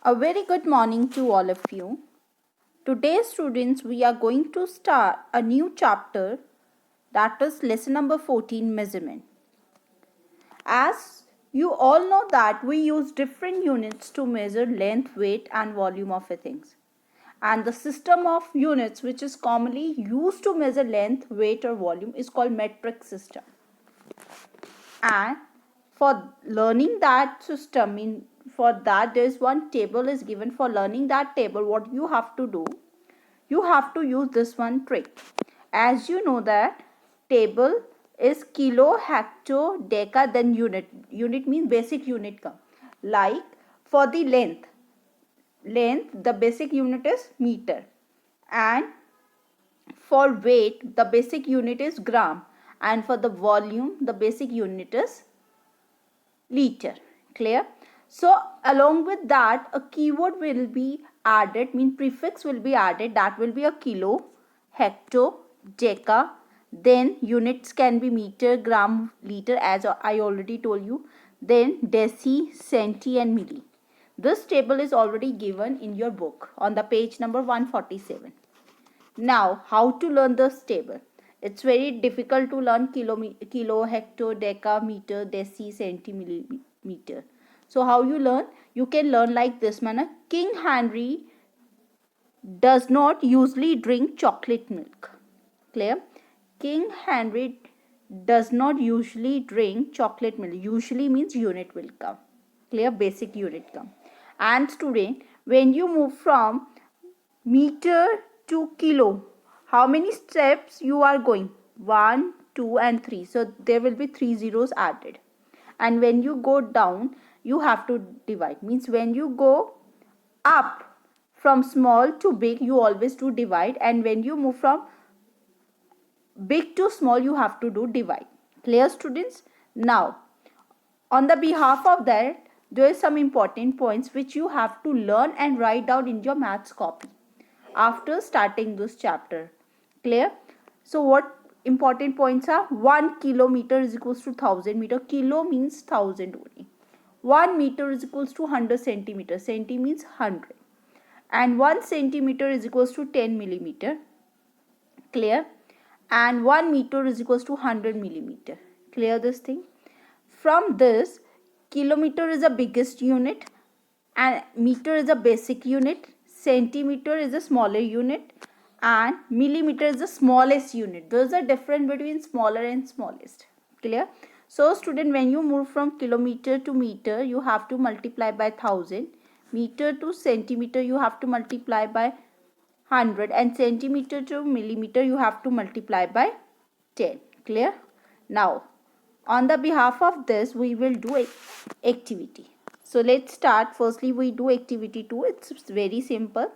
A very good morning to all of you. Today, students, we are going to start a new chapter, that is lesson number 14, measurement. As you all know that we use different units to measure length, weight and volume of things. And the system of units which is commonly used to measure length, weight or volume is called metric system. And for learning that system, for that there is one table is given. For learning that table, what you have to do, you have to use this one trick. As you know that table is kilo, hecto, deca, then unit. Unit means basic unit come. Like for the length, the basic unit is meter, and for weight the basic unit is gram, and for the volume the basic unit is liter. Clear? So along with that a keyword will be added, mean prefix will be added, that will be a kilo, hecto, deca, then units can be meter, gram, liter as I already told you, then deci, centi and milli. This table is already given in your book on the page number 147. Now, how to learn this table? It's very difficult to learn kilo, hecto, deca, meter, deci, centimeter. So, how you learn? You can learn like this manner. King Henry does not usually drink chocolate milk. Clear? King Henry does not usually drink chocolate milk. Usually means unit will come. Clear? Basic unit come. And student, when you move from meter to kilo, how many steps you are going? 1, 2 and 3. So there will be 3 zeros added. And when you go down, you have to divide. Means when you go up from small to big, you always do divide, and when you move from big to small, you have to do divide. Clear, students? Now on the behalf of that, there is some important points which you have to learn and write down in your maths copy after starting this chapter. Clear? So what important points are? 1 kilometer is equals to 1000 meter. Kilo means 1000 only. 1 meter is equals to 100 centimeter. Centi means 100. And 1 centimeter is equals to 10 millimeter. Clear? And 1 meter is equals to 100 millimeter. Clear this thing? From this, kilometer is the biggest unit and meter is a basic unit, centimeter is a smaller unit and millimeter is the smallest unit. There's a difference between smaller and smallest. Clear? So student, when you move from kilometer to meter, you have to multiply by 1000. Meter to centimeter, you have to multiply by 100, and centimeter to millimeter, you have to multiply by 10. Clear? Now on the behalf of this, we will do activity. So let's start. Firstly, we do activity 2. It's very simple.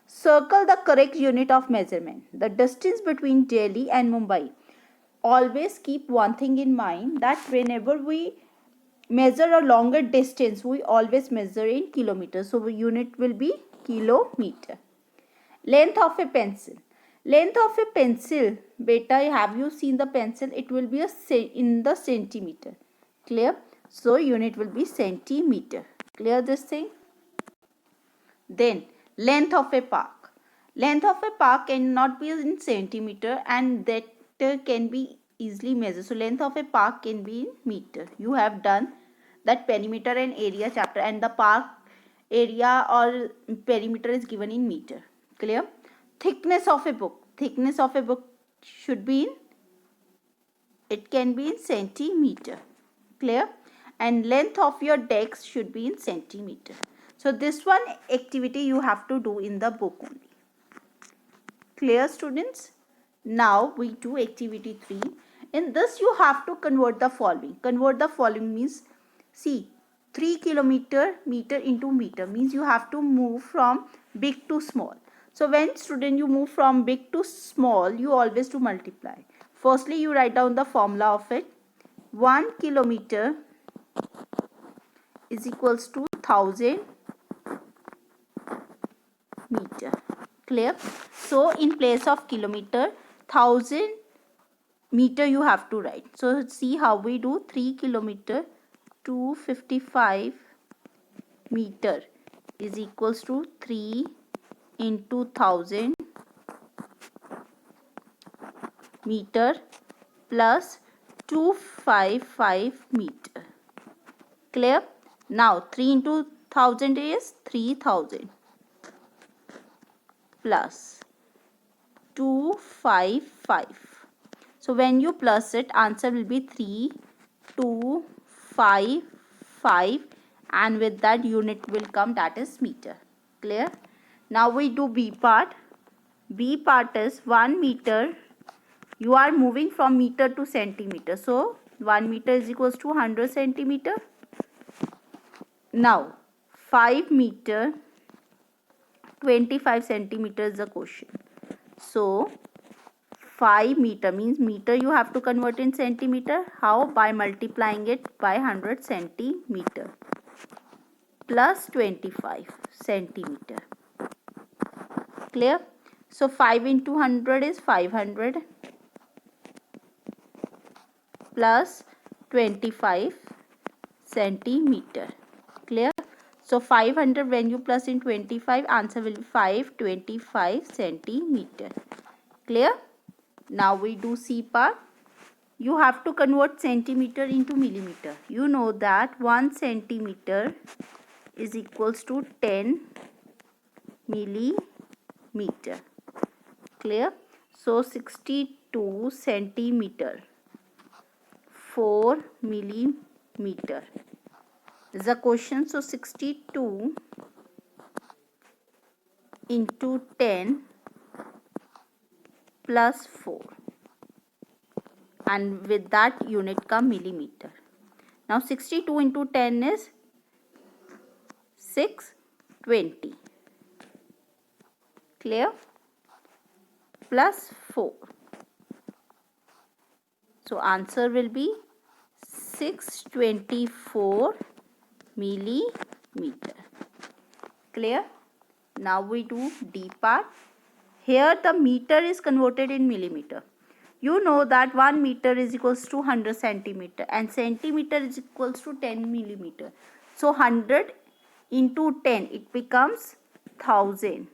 Circle the correct unit of measurement. The distance between Delhi and Mumbai. Always keep one thing in mind, that whenever we measure a longer distance, we always measure in kilometers. So the unit will be kilometer. Length of a pencil. Length of a pencil, beta, have you seen the pencil? It will be in the centimeter. Clear? So unit will be centimeter. Clear this thing? Then length of a park. Length of a park cannot be in centimeter, and that can be easily measured. So length of a park can be in meter. You have done that perimeter and area chapter, and the park area or perimeter is given in meter. Clear? Thickness of a book. Thickness of a book should be in, it can be in centimeter. Clear? And length of your desk should be in centimeter. So this one activity you have to do in the book only. Clear, students? Now we do activity 3. In this you have to convert the following. Convert the following means, see, 3 kilometer meter into meter means you have to move from big to small. So when student you move from big to small, you always do multiply. Firstly, you write down the formula of it. 1 kilometer is equals to 1000 meter. Clear? So in place of kilometer, 1000 meter you have to write. So see how we do. 3 kilometer 255 meter is equals to 3 into 1000 meter plus 255 meter. Clear? Now 3 into 1000 is 3000 plus 255. So when you plus it, answer will be 3255, and with that unit will come, that is meter. Clear? Now we do B part. B part is 1 meter. You are moving from meter to centimeter. So 1 meter is equals to 100 centimeter. Now 5 meter, 25 centimeter is the question. So 5 meter means meter you have to convert in centimeter. How? By multiplying it by 100 centimeter plus 25 centimeter. Clear? So 5 into 100 is 500 plus 25 centimeter. Clear? So 500 when you plus in 25, answer will be 525 centimeter. Clear? Now we do C part. You have to convert centimeter into millimeter. You know that 1 centimeter is equals to 10 millimeter. Clear? So 62 centimeter, 4 millimeter is the question. So 62 into 10 plus 4, and with that unit come millimeter. Now 62 into 10 is 620. Clear? Plus 4. So answer will be 624 millimeter. Clear? Now we do D part. Here the meter is converted in millimeter. You know that 1 meter is equals to 100 centimeter and centimeter is equals to 10 millimeter. So 100 into 10, it becomes 1000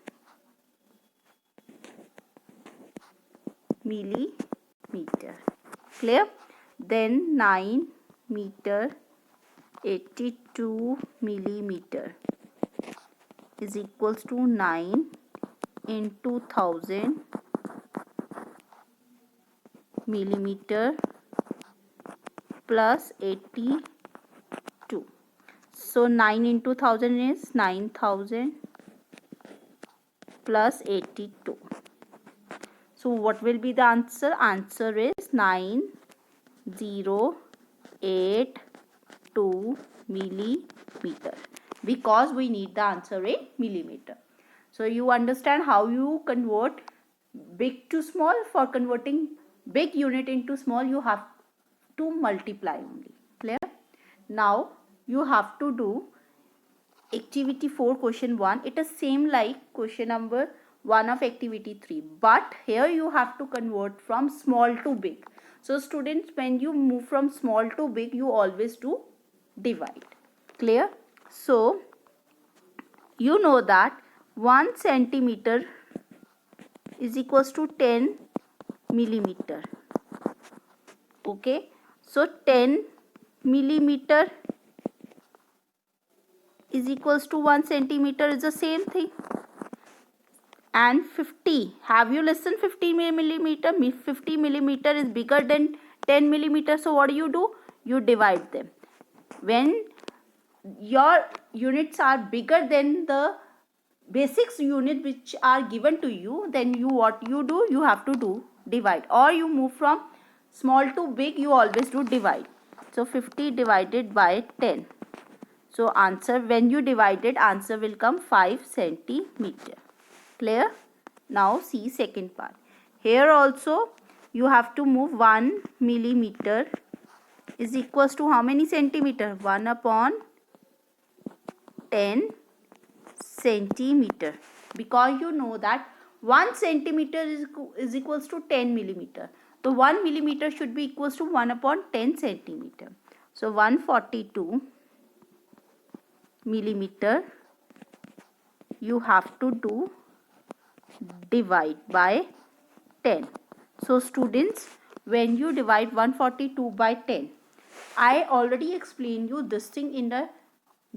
millimeter. Clear? Then 9 meter, 82 millimeter is equals to 9 into 1000 millimeter plus 82. So 9 into 1000 is 9000 plus 82. So what will be the answer? Answer is 9082 millimeter, because we need the answer in millimeter. So you understand how you convert big to small. For converting big unit into small, you have to multiply only. Clear? Now you have to do activity 4 question 1. It is same like question number 1 of activity 3, but here you have to convert from small to big. So students, when you move from small to big, you always do divide. Clear? So you know that 1 centimeter is equals to 10 millimeter. Okay, so 10 millimeter is equals to 1 centimeter is the same thing. And 50, have you listened? 50 millimeter, 50 millimeter is bigger than 10 millimeter. So what do? You divide them. When your units are bigger than the basics unit which are given to you, then what you do? You have to do divide, or you move from small to big, you always do divide. So 50 divided by 10. So answer, when you divide it, answer will come 5 centimeter. Clear? Now see second part. Here also you have to move 1 millimeter is equals to how many centimeter? 1 upon 10 centimeter, because you know that 1 centimeter is equals to 10 millimeter. So 1 millimeter should be equals to 1 upon 10 centimeter. So 142 millimeter you have to do divide by 10. So students, when you divide 142 by 10, I already explained you this thing in the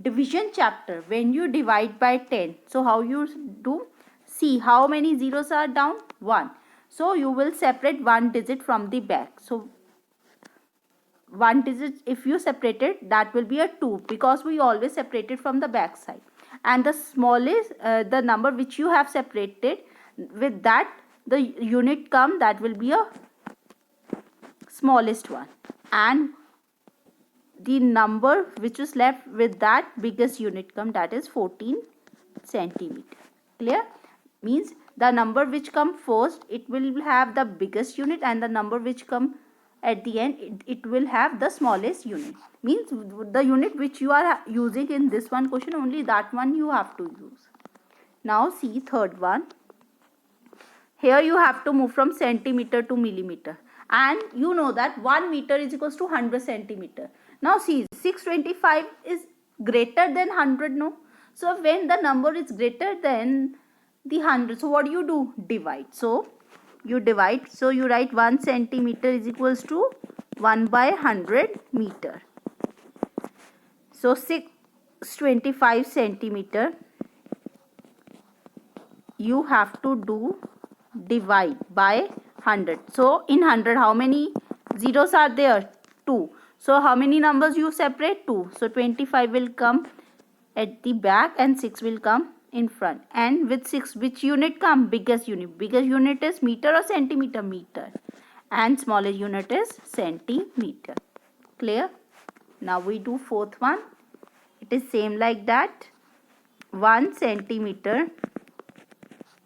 division chapter. When you divide by 10, so how you do? See how many zeros are down? 1. So you will separate one digit from the back. So one digit, if you separate it, that will be a 2, because we always separate it from the back side. And the smallest, the number which you have separated, with that the unit come, that will be a smallest one, and the number which is left with that biggest unit come, that is 14 centimeter. Clear? Means the number which come first, it will have the biggest unit, and the number which come at the end, it will have the smallest unit. Means the unit which you are using in this one question, only that one you have to use. Now see third one. Here you have to move from centimeter to millimeter, and you know that 1 meter is equals to 100 centimeter. Now see, 625 is greater than 100, no? So when the number is greater than the 100, so what do you do? Divide. So you divide, so you write 1 centimeter is equals to 1 by 100 meter. So 625 centimeter you have to do divide by 100. So in 100, how many zeros are there? 2. So how many numbers you separate? 2. So 25 will come at the back and 6 will come in front. And with 6, which unit come? Biggest unit. Biggest unit is meter or centimeter? Meter. And smallest unit is centimeter. Clear? Now we do fourth one. It is same like that. 1 centimeter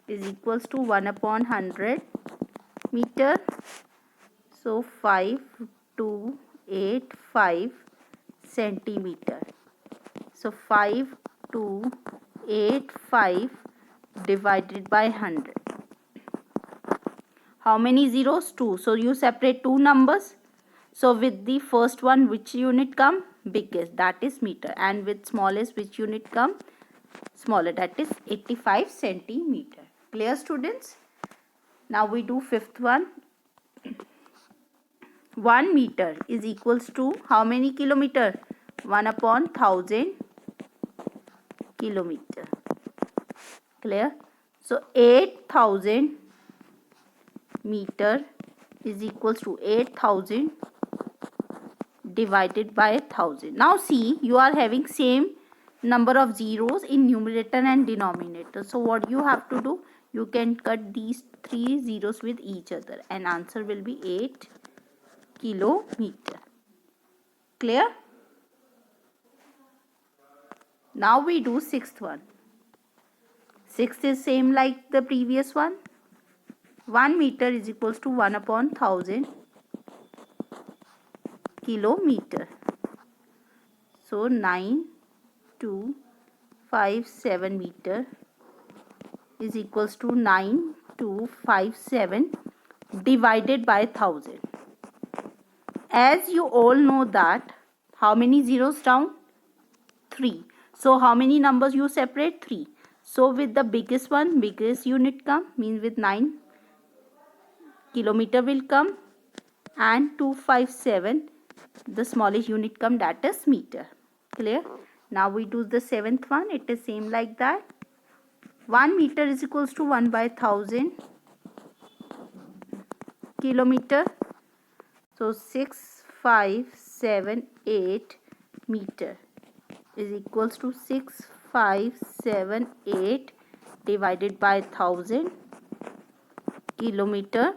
is equals to 1 upon 100 meter. So 5285 centimeter. So 5285 divided by 100. How many zeros? 2. So you separate two numbers. So with the first one, which unit come? Biggest, that is meter. And with smallest, which unit come? Smaller, that is 85 centimeter. Clear, students? Now we do fifth one. 1 meter is equals to how many kilometer? 1 upon 1000 kilometer. Clear? So 8000 meter is equals to 8000 divided by 1000. Now see, you are having same number of zeros in numerator and denominator. So what you have to do? You can cut these 3 zeros with each other, and answer will be 8 kilometer. Clear? Now we do sixth one. Sixth is same like the previous one. 1 meter is equals to 1 upon 1000 kilometer. So 9257 meter is equals to 9257 divided by 1000. As you all know that, how many zeros down? 3. So how many numbers you separate? 3. So with the biggest one, biggest unit come, means with 9 kilometer will come, and 257, the smallest unit come, that is meter. Clear? Now we do the seventh one. It is same like that. 1 meter is equals to 1 by 1000 kilometer. So 6578 meter is equals to 6578 divided by 1000 kilometer.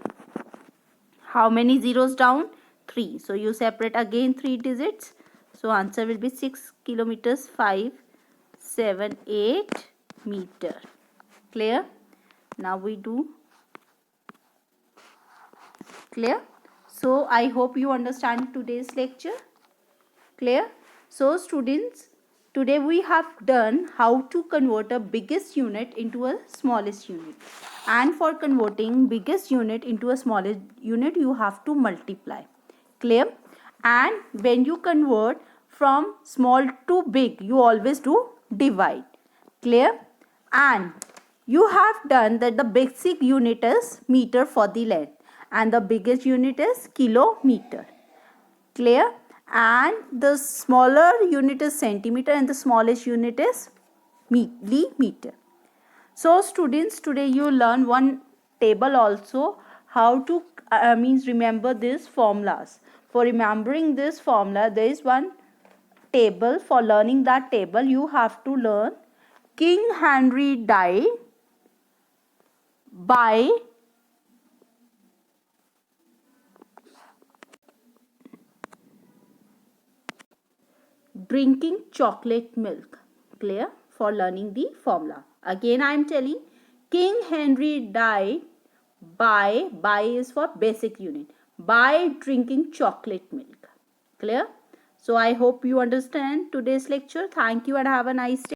How many zeros down? 3. So you separate again 3 digits. So answer will be 6 kilometers 578 meter. Clear? Now we do. Clear? So I hope you understand today's lecture. Clear? So students, today we have done how to convert a biggest unit into a smallest unit. And for converting biggest unit into a smallest unit, you have to multiply. Clear? And when you convert from small to big, you always do divide. Clear? And you have done that the basic unit is meter for the length and the biggest unit is kilometer. Clear? And the smaller unit is centimeter and the smallest unit is millimeter. So students, today you learn one table also, how to means remember these formulas. For remembering this formula, there is one table. For learning that table, you have to learn King Henry died by drinking chocolate milk. Clear? For learning the formula. Again I am telling, King Henry died by is for basic unit, by drinking chocolate milk. Clear? So I hope you understand today's lecture. Thank you and have a nice day.